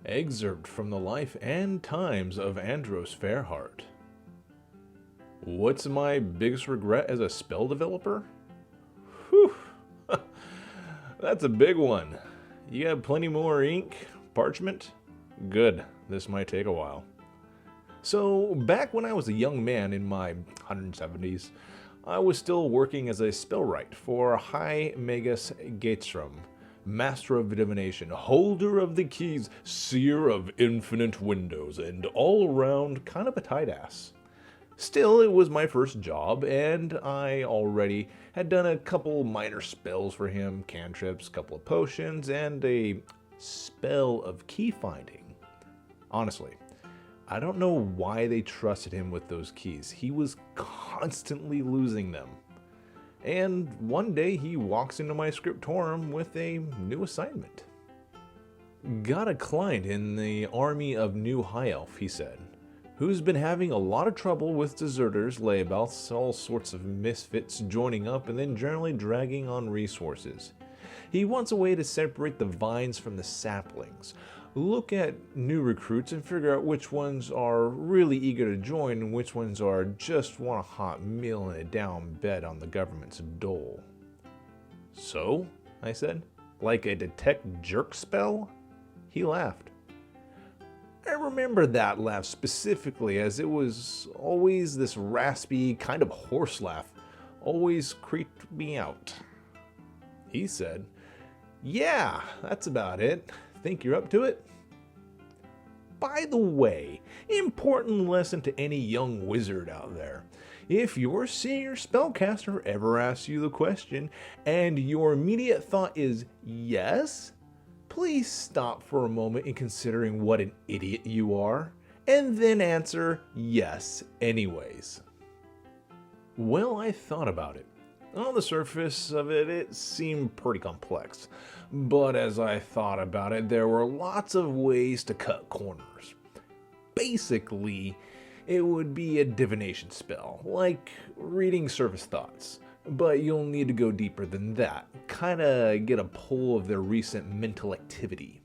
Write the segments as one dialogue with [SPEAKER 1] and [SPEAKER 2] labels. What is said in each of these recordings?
[SPEAKER 1] Excerpt from the life and times of Andros Fairheart. What's my biggest regret as a spell developer? Whew, that's a big one. You got plenty more ink, parchment? Good, this might take a while. So, back when I was a young man in my 170s, I was still working as a spellwright for High Magus Gatestrom, Master of Divination, Holder of the Keys, Seer of Infinite Windows, and all around kind of a tight ass. Still, it was my first job, and I already had done a couple minor spells for him, cantrips, couple of potions, and a spell of key finding. Honestly, I don't know why they trusted him with those keys. He was constantly losing them. And one day he walks into my scriptorum with a new assignment. Got a client in the army of New High Elf, he said, who's been having a lot of trouble with deserters, layabouts, all sorts of misfits joining up and then generally dragging on resources. He wants a way to separate the vines from the saplings, look at new recruits and figure out which ones are really eager to join and which ones are just want a hot meal and a down bed on the government's dole. So, I said, like a detect jerk spell? He laughed. I remember that laugh specifically, as it was always this raspy, kind of hoarse laugh, always creeped me out. He said, "Yeah, that's about it. Think you're up to it?" By the way, important lesson to any young wizard out there. If your senior spellcaster ever asks you the question and your immediate thought is yes, please stop for a moment in considering what an idiot you are, and then answer yes anyways. Well, I thought about it. On the surface of it, it seemed pretty complex. But as I thought about it, there were lots of ways to cut corners. Basically, it would be a divination spell, like reading surface thoughts. But you'll need to go deeper than that, kinda get a pull of their recent mental activity.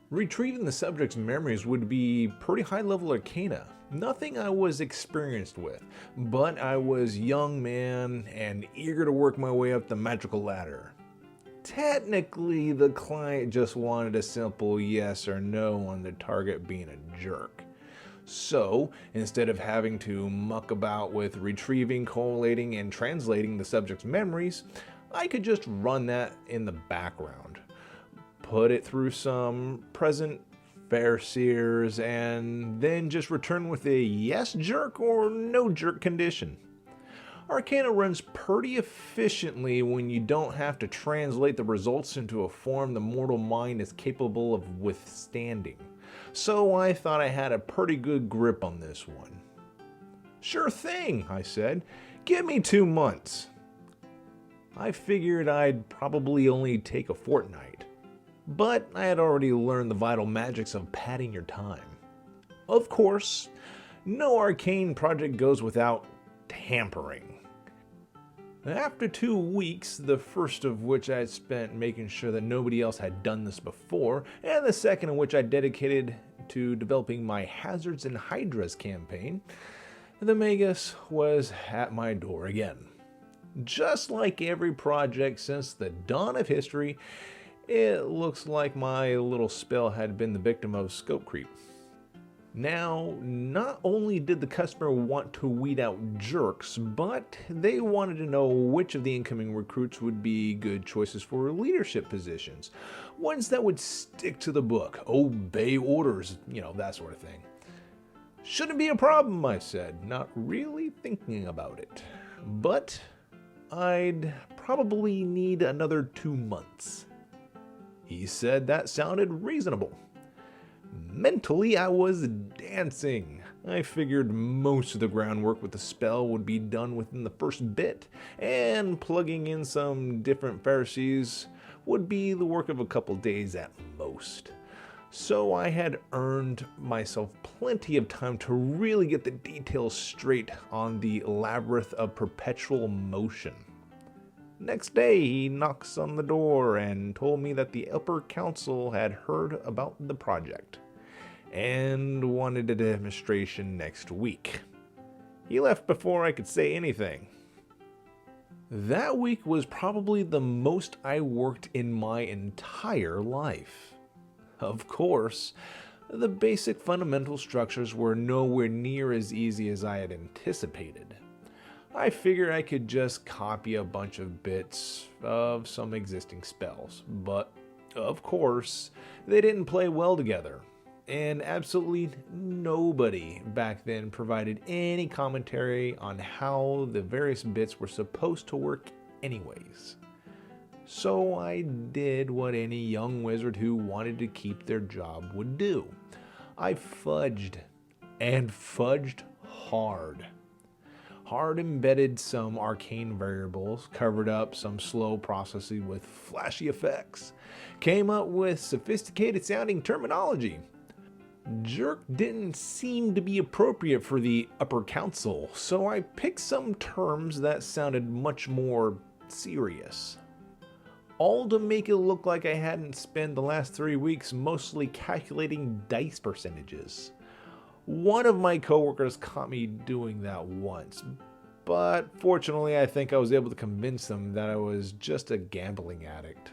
[SPEAKER 1] Retrieving the subject's memories would be pretty high-level arcana. Nothing I was experienced with, but I was a young man and eager to work my way up the magical ladder. Technically, the client just wanted a simple yes or no on the target being a jerk. So, instead of having to muck about with retrieving, collating, and translating the subject's memories, I could just run that in the background. Put it through some present fair seers, and then just return with a yes jerk or no jerk condition. Arcana runs pretty efficiently when you don't have to translate the results into a form the mortal mind is capable of withstanding. So I thought I had a pretty good grip on this one. Sure thing, I said. Give me 2 months. I figured I'd probably only take a fortnight. But I had already learned the vital magics of padding your time. Of course, no arcane project goes without tampering. After 2 weeks, the first of which I had spent making sure that nobody else had done this before, and the second of which I dedicated to developing my Hazards and Hydras campaign, the Magus was at my door again. Just like every project since the dawn of history, it looks like my little spell had been the victim of scope creep. Now, not only did the customer want to weed out jerks, but they wanted to know which of the incoming recruits would be good choices for leadership positions. Ones that would stick to the book, obey orders, that sort of thing. Shouldn't be a problem, I said, not really thinking about it. But I'd probably need another 2 months. He said that sounded reasonable. Mentally, I was dancing. I figured most of the groundwork with the spell would be done within the first bit, and plugging in some different Pharisees would be the work of a couple days at most. So I had earned myself plenty of time to really get the details straight on the labyrinth of perpetual motion. Next day, he knocks on the door and told me that the upper council had heard about the project. and wanted a demonstration next week. He left before I could say anything. That week was probably the most I worked in my entire life. Of course, the basic fundamental structures were nowhere near as easy as I had anticipated. I figured I could just copy a bunch of bits of some existing spells, but of course, they didn't play well together, and absolutely nobody back then provided any commentary on how the various bits were supposed to work anyways. So I did what any young wizard who wanted to keep their job would do. I fudged, and fudged hard. Hard embedded some arcane variables, covered up some slow processing with flashy effects, came up with sophisticated sounding terminology. Jerk didn't seem to be appropriate for the upper council, so I picked some terms that sounded much more serious. All to make it look like I hadn't spent the last 3 weeks mostly calculating dice percentages. One of my coworkers caught me doing that once, but fortunately I think I was able to convince them that I was just a gambling addict,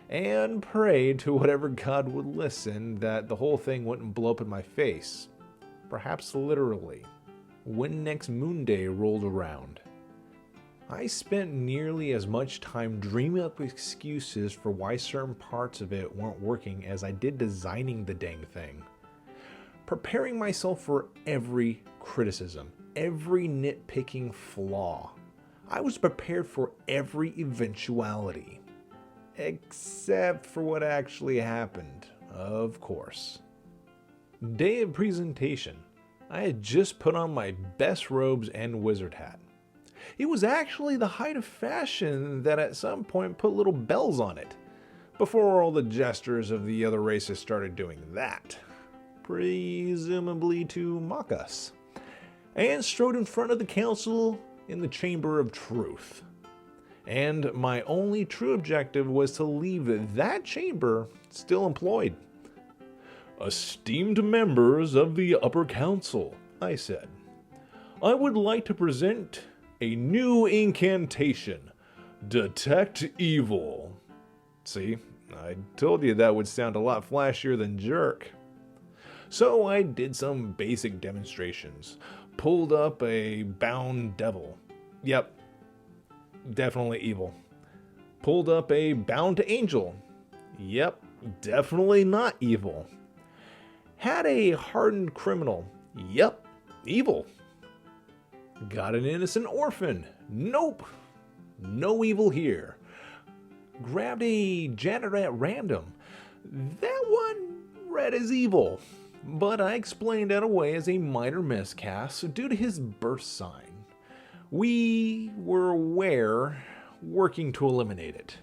[SPEAKER 1] and prayed to whatever god would listen that the whole thing wouldn't blow up in my face, perhaps literally. When next Moon Day rolled around, I spent nearly as much time dreaming up excuses for why certain parts of it weren't working as I did designing the dang thing. Preparing myself for every criticism, every nitpicking flaw. I was prepared for every eventuality. Except for what actually happened, of course. Day of presentation. I had just put on my best robes and wizard hat. It was actually the height of fashion that at some point put little bells on it, before all the jesters of the other races started doing that, presumably to mock us, and strode in front of the council in the Chamber of Truth. And my only true objective was to leave that chamber still employed. "Esteemed members of the upper council," I said, "I would like to present a new incantation, Detect Evil." See, I told you that would sound a lot flashier than Jerk. So I did some basic demonstrations, pulled up a bound devil. Yep, definitely evil. Pulled up a bound angel. Yep, definitely not evil. Had a hardened criminal. Yep, evil. Got an innocent orphan. Nope, no evil here. Grabbed a janitor at random. That one read as evil, but I explained that away as a minor miscast due to his birth sign. We were working to eliminate it.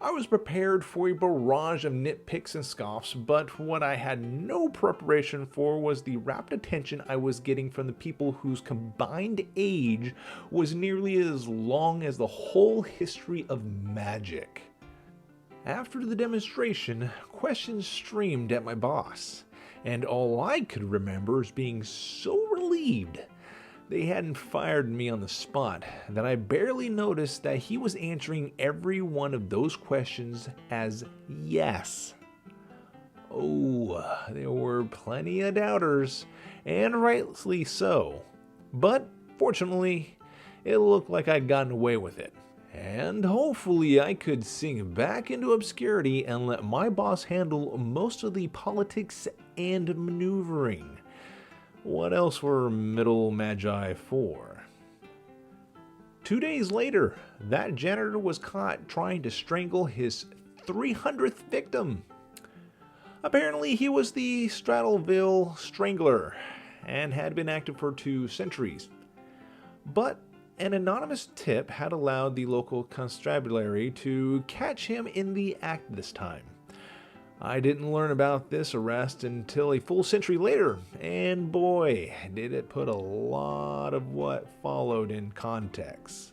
[SPEAKER 1] I was prepared for a barrage of nitpicks and scoffs, but what I had no preparation for was the rapt attention I was getting from the people whose combined age was nearly as long as the whole history of magic. After the demonstration, questions streamed at my boss, and all I could remember is being so relieved they hadn't fired me on the spot that I barely noticed that he was answering every one of those questions as yes. Oh, there were plenty of doubters, and rightly so. But fortunately, it looked like I'd gotten away with it. And hopefully I could sink back into obscurity and let my boss handle most of the politics and maneuvering. What else were middle magi for? 2 days later, that janitor was caught trying to strangle his 300th victim. Apparently he was the Strattleville Strangler and had been active for 2 centuries. But an anonymous tip had allowed the local constabulary to catch him in the act this time. I didn't learn about this arrest until a full century later, and boy, did it put a lot of what followed in context.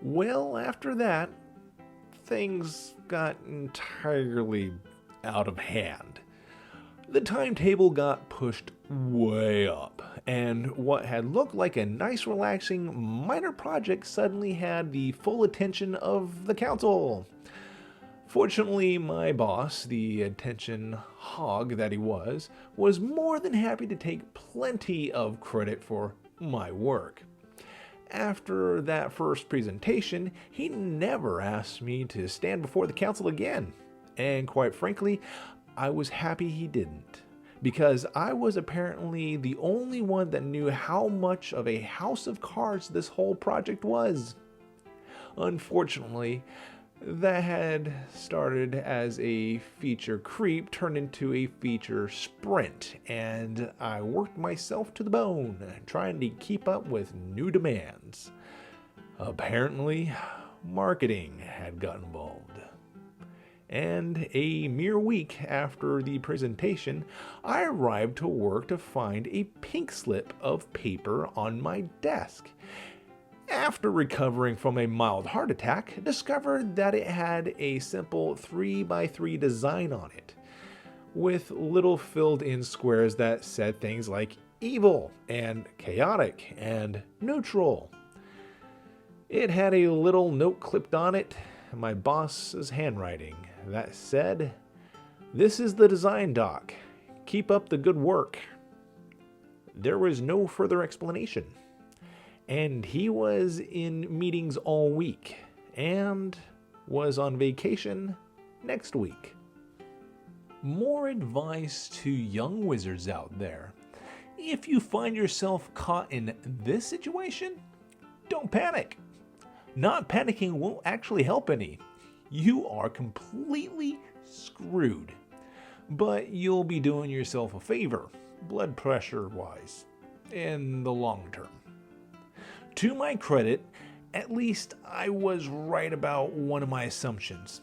[SPEAKER 1] Well, after that, things got entirely out of hand. The timetable got pushed way up, and what had looked like a nice, relaxing minor project suddenly had the full attention of the council. Fortunately, my boss, the attention hog that he was more than happy to take plenty of credit for my work. After that first presentation, he never asked me to stand before the council again, and quite frankly, I was happy he didn't, because I was apparently the only one that knew how much of a house of cards this whole project was. Unfortunately, that had started as a feature creep turned into a feature sprint, and I worked myself to the bone trying to keep up with new demands. Apparently, marketing had got involved. And a mere week after the presentation, I arrived to work to find a pink slip of paper on my desk. After recovering from a mild heart attack, discovered that it had a simple 3x3 design on it, with little filled-in squares that said things like evil and chaotic and neutral. It had a little note clipped on it, my boss's handwriting, that said, "This is the design doc. Keep up the good work." There was no further explanation. And he was in meetings all week and was on vacation next week. More advice to young wizards out there. If you find yourself caught in this situation, don't panic. Not panicking won't actually help any. You are completely screwed. But you'll be doing yourself a favor, blood pressure wise, in the long term. To my credit, at least I was right about one of my assumptions.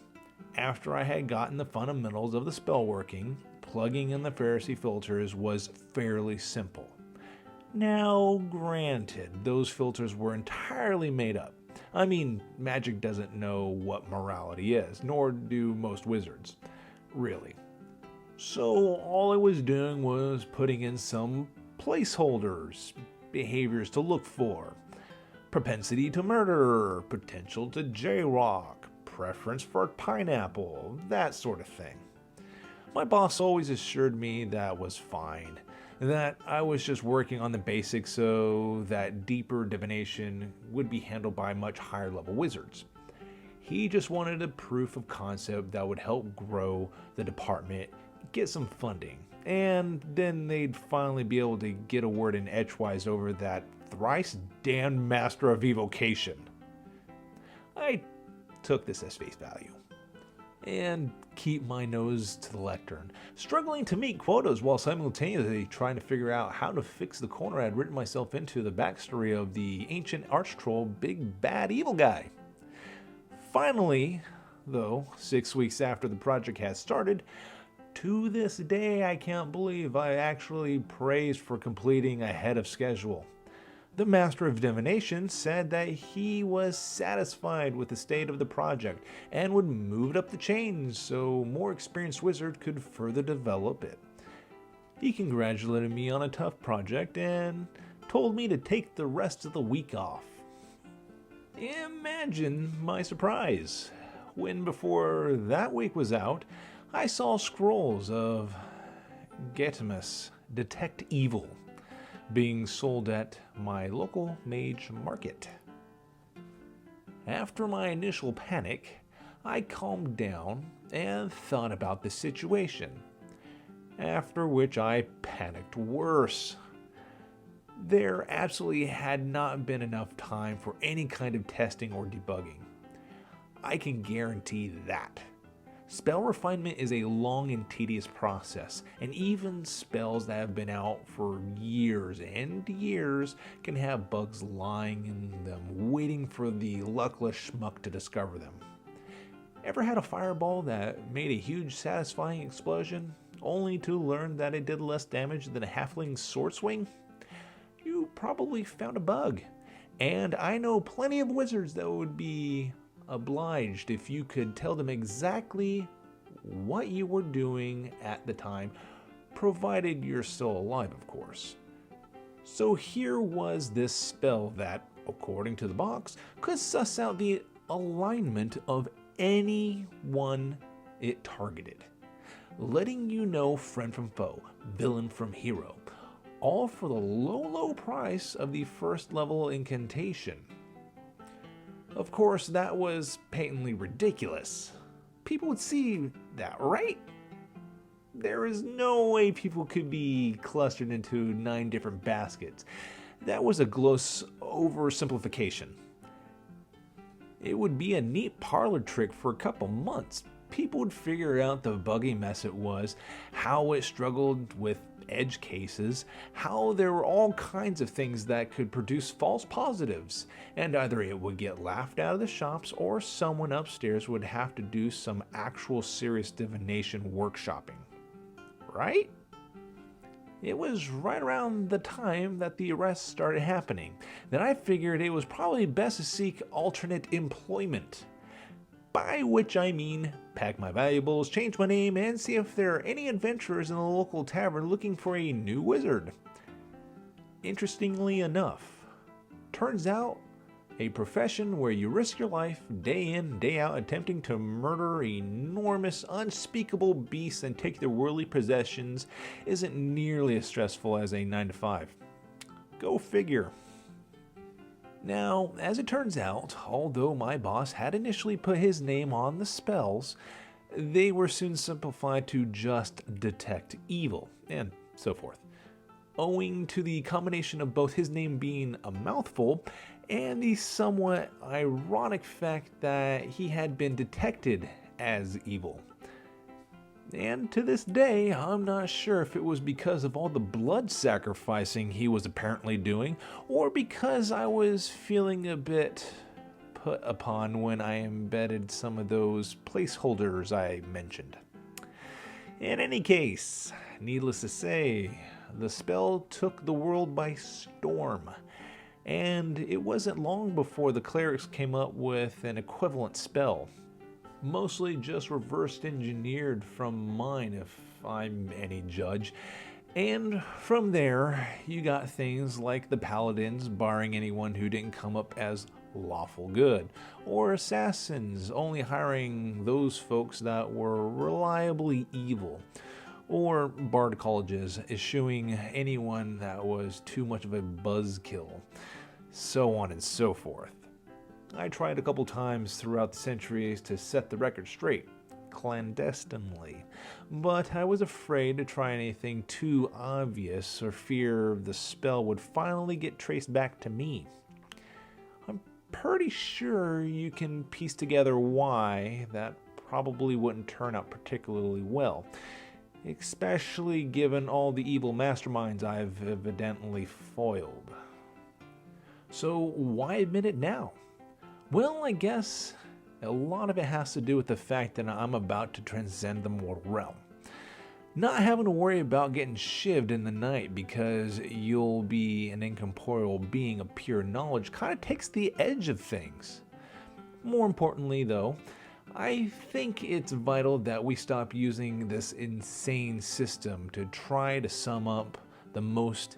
[SPEAKER 1] After I had gotten the fundamentals of the spell working, plugging in the Pharisee filters was fairly simple. Now, granted, those filters were entirely made up. I mean, magic doesn't know what morality is, nor do most wizards, really. So all I was doing was putting in some placeholders, behaviors to look for. Propensity to murder, potential to jaywalk, preference for pineapple, that sort of thing. My boss always assured me that was fine, that I was just working on the basics so that deeper divination would be handled by much higher level wizards. He just wanted a proof of concept that would help grow the department, get some funding, and then they'd finally be able to get a word in edgewise over that thrice damned master of evocation. I took this as face value and keep my nose to the lectern, struggling to meet quotas while simultaneously trying to figure out how to fix the corner I had written myself into the backstory of the ancient arch-troll big bad evil guy. Finally, though, 6 weeks after the project had started, to this day I can't believe I actually praised for completing ahead of schedule. The Master of Divination said that he was satisfied with the state of the project and would move it up the chain so more experienced wizard could further develop it. He congratulated me on a tough project and told me to take the rest of the week off. Imagine my surprise when, before that week was out, I saw scrolls of Getimus, Detect Evil, being sold at my local mage market. After my initial panic, I calmed down and thought about the situation, after which I panicked worse. There absolutely had not been enough time for any kind of testing or debugging. I can guarantee that. Spell refinement is a long and tedious process, and even spells that have been out for years and years can have bugs lying in them, waiting for the luckless schmuck to discover them. Ever had a fireball that made a huge satisfying explosion, only to learn that it did less damage than a halfling's sword swing? You probably found a bug, and I know plenty of wizards that would be obliged if you could tell them exactly what you were doing at the time, provided you're still alive, of course. So here was this spell that, according to the box, could suss out the alignment of anyone it targeted, letting you know friend from foe, villain from hero, all for the low price of the first level incantation. Of course, that was patently ridiculous. People would see that, right? There is no way people could be clustered into 9 different baskets. That was a gross oversimplification. It would be a neat parlor trick for a couple months. People would figure out the buggy mess it was, how it struggled with edge cases, how there were all kinds of things that could produce false positives, and either it would get laughed out of the shops or someone upstairs would have to do some actual serious divination workshopping. Right? It was right around the time that the arrests started happening that I figured it was probably best to seek alternate employment. By which I mean pack my valuables, change my name, and see if there are any adventurers in the local tavern looking for a new wizard. Interestingly enough, turns out a profession where you risk your life day in, day out attempting to murder enormous, unspeakable beasts and take their worldly possessions isn't nearly as stressful as a 9-to-5. Go figure. Now, as it turns out, although my boss had initially put his name on the spells, they were soon simplified to just detect evil, and so forth, owing to the combination of both his name being a mouthful and the somewhat ironic fact that he had been detected as evil. And to this day, I'm not sure if it was because of all the blood sacrificing he was apparently doing, or because I was feeling a bit put upon when I embedded some of those placeholders I mentioned. In any case, needless to say, the spell took the world by storm, and it wasn't long before the clerics came up with an equivalent spell. Mostly just reverse engineered from mine if I'm any judge. And from there, you got things like the paladins barring anyone who didn't come up as lawful good, or assassins only hiring those folks that were reliably evil, or bard colleges eschewing anyone that was too much of a buzzkill, so on and so forth. I tried a couple times throughout the centuries to set the record straight, clandestinely, but I was afraid to try anything too obvious or fear the spell would finally get traced back to me. I'm pretty sure you can piece together why that probably wouldn't turn out particularly well, especially given all the evil masterminds I've evidently foiled. So why admit it now? Well, I guess a lot of it has to do with the fact that I'm about to transcend the mortal realm. Not having to worry about getting shivved in the night because you'll be an incorporeal being of pure knowledge kind of takes the edge of things. More importantly, though, I think it's vital that we stop using this insane system to try to sum up the most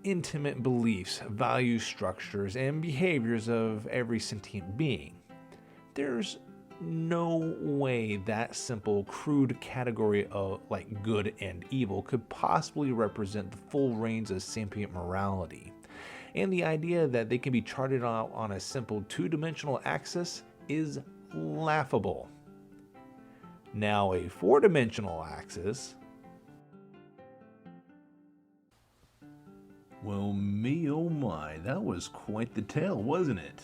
[SPEAKER 1] intimate beliefs, value structures, and behaviors of every sentient being. There's no way that simple, crude category of like good and evil could possibly represent the full range of sentient morality. And the idea that they can be charted out on a simple 2-dimensional axis is laughable. Now, a 4-dimensional axis. Well, me oh my, that was quite the tale, wasn't it?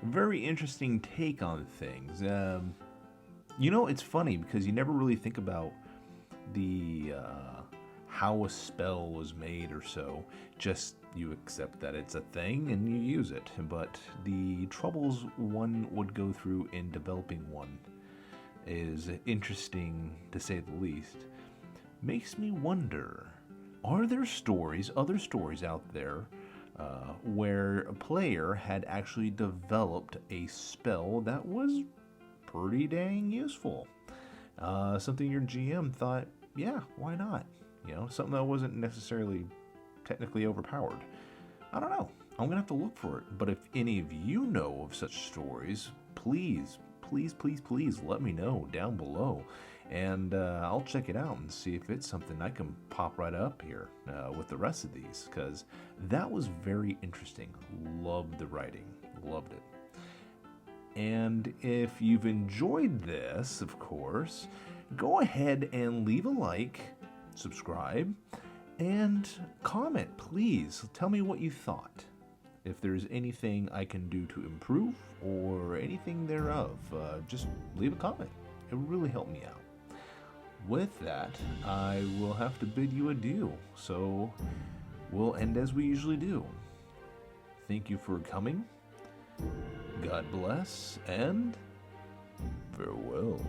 [SPEAKER 1] Very interesting take on things. It's funny because you never really think about the how a spell was made or so. Just you accept that it's a thing and you use it. But the troubles one would go through in developing one is interesting to say the least. Makes me wonder, are there other stories out there where a player had actually developed a spell that was pretty dang useful? Something your GM thought, yeah, why not?
[SPEAKER 2] something that wasn't necessarily technically overpowered. I don't know. I'm going to have to look for it. But if any of you know of such stories, please let me know down below. And I'll check it out and see if it's something I can pop right up here with the rest of these, because that was very interesting. Loved the writing. Loved it. And if you've enjoyed this, of course, go ahead and leave a like, subscribe, and comment, please. Tell me what you thought. If there's anything I can do to improve or anything thereof, just leave a comment. It would really help me out. With that, I will have to bid you adieu. So we'll end as we usually do. Thank you for coming. God bless and farewell.